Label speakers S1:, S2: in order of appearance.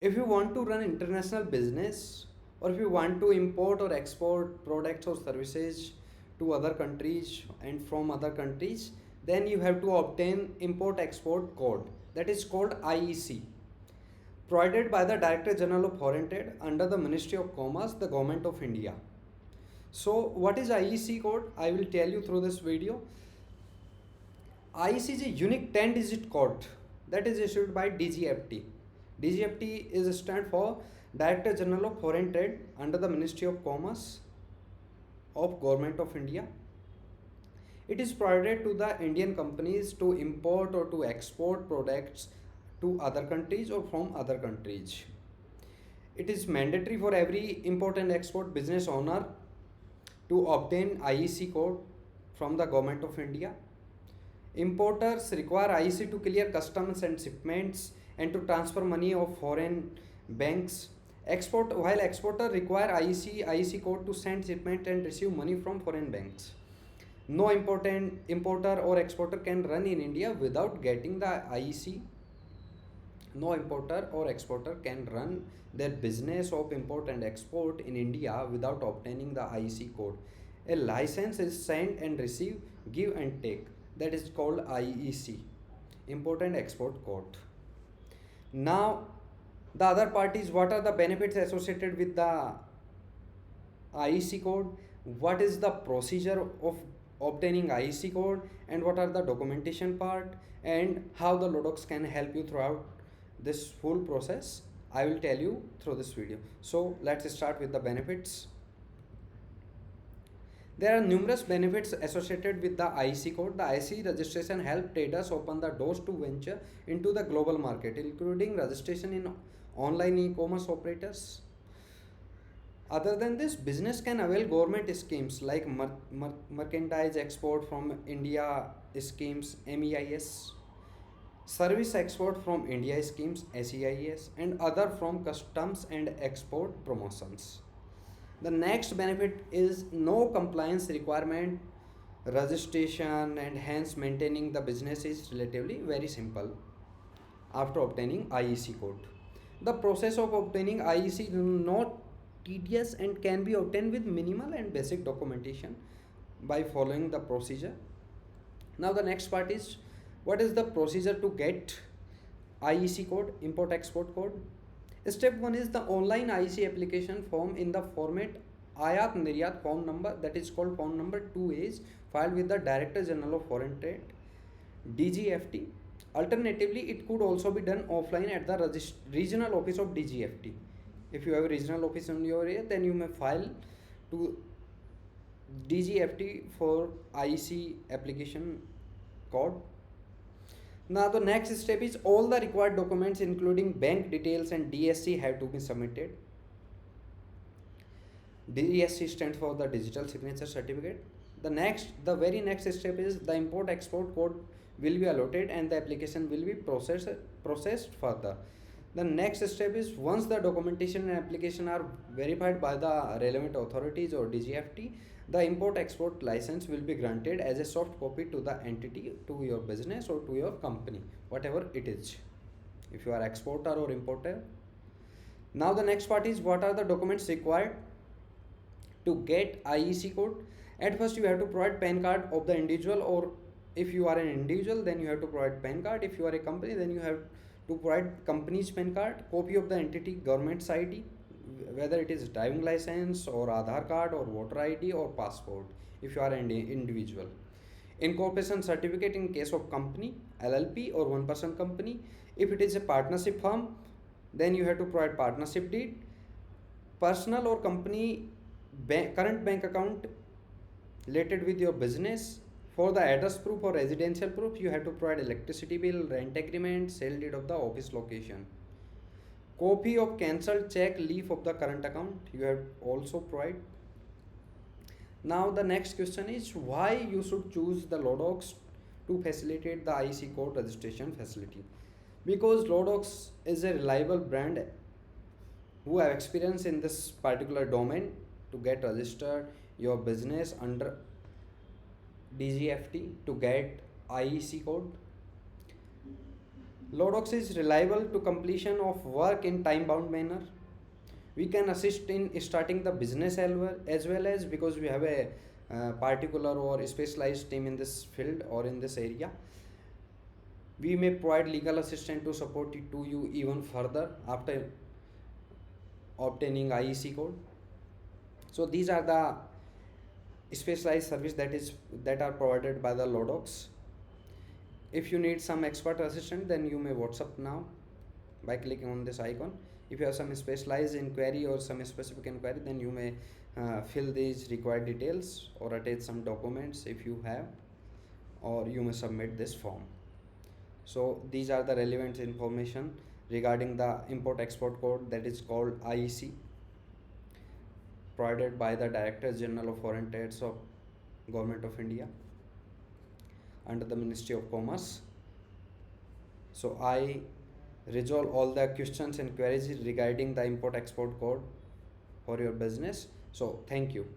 S1: If you want to run international business, or if you want to import or export products or services to other countries and from other countries, then you have to obtain import export code, that is called IEC, provided by the Director General of Foreign Trade under the Ministry of Commerce, the Government of India. So what is IEC code? I will tell you through this video. IEC is a unique 10 digit code that is issued by DGFT. DGFT is stand for Director General of Foreign Trade under the Ministry of Commerce of Government of India. It is provided to the Indian companies to import or to export products to other countries or from other countries. It is mandatory for every import and export business owner to obtain IEC code from the Government of India. Importers require IEC to clear customs and shipments and to transfer money of foreign banks. While exporter require IEC code to send shipment and receive money from foreign banks. No importer or exporter can run in India without getting the IEC. No importer or exporter can run their business of import and export in India without obtaining the IEC code. A license is sent and receive, give and take. That is called IEC, import and export code. Now, the other part is what are the benefits associated with the IEC code, what is the procedure of obtaining IEC code, and what are the documentation part, and how the Lodox can help you throughout this full process. I will tell you through this video. So let's start with the benefits. There are numerous benefits associated with the IEC code. The IEC registration helps traders open the doors to venture into the global market, including registration in online e-commerce operators. Other than this, business can avail government schemes like merchandise export from India schemes, MEIS, service export from India schemes, SEIS, and other from customs and export promotions. The next benefit is no compliance requirement, registration, and hence maintaining the business is relatively very simple after obtaining IEC code. The process of obtaining IEC is not tedious and can be obtained with minimal and basic documentation by following the procedure. Now the next part is what is the procedure to get IEC code, import export code. Step 1 is the online IEC application form in the format Ayat Niryat form number, that is called form number 2 is filed with the Director General of Foreign Trade, DGFT. Alternatively, it could also be done offline at the regional office of DGFT. If you have a regional office in your area, then you may file to DGFT for IEC application code. Now the next step is all the required documents including bank details and DSC have to be submitted. DSC stands for the digital signature certificate. The very next step is the import export code will be allotted and the application will be processed further. The next step is once the documentation and application are verified by the relevant authorities or DGFT, the import export license will be granted as a soft copy to the entity, to your business or to your company, whatever it is, if you are exporter or importer. Now the next part is what are the documents required to get IEC code. At first you have to provide PAN card of the individual, or if you are an individual then you have to provide PAN card. If you are a company then you have to provide company's PAN card, copy of the entity government's ID, whether it is driving license or Aadhaar card or voter ID or passport if you are an individual. Incorporation certificate in case of company, LLP or one person company. If it is a partnership firm, then you have to provide partnership deed. Personal or company current bank account related with your business. For the address proof or residential proof, you have to provide electricity bill, rent agreement, sale deed of the office location. Copy of cancelled check leaf of the current account you have also provide. Now the next question is why you should choose the Lodox to facilitate the IEC code registration facility. Because Lodox is a reliable brand who have experience in this particular domain to get registered your business under DGFT to get IEC code. Lodox is reliable to completion of work in time bound manner. We can assist in starting the business as well as because we have a particular or specialized team in this field or in this area. We may provide legal assistance to support it to you even further after obtaining IEC code. So these are the specialized service that are provided by the Lodox. If you need some expert assistance, then you may WhatsApp now by clicking on this icon. If you have some specialized inquiry or some specific inquiry, then you may fill these required details or attach some documents if you have, or you may submit this form. So these are the relevant information regarding the import export code that is called IEC, provided by the Director General of Foreign Trades of Government of India under the Ministry of Commerce. So I resolve all the questions and queries regarding the import export code for your business. So thank you.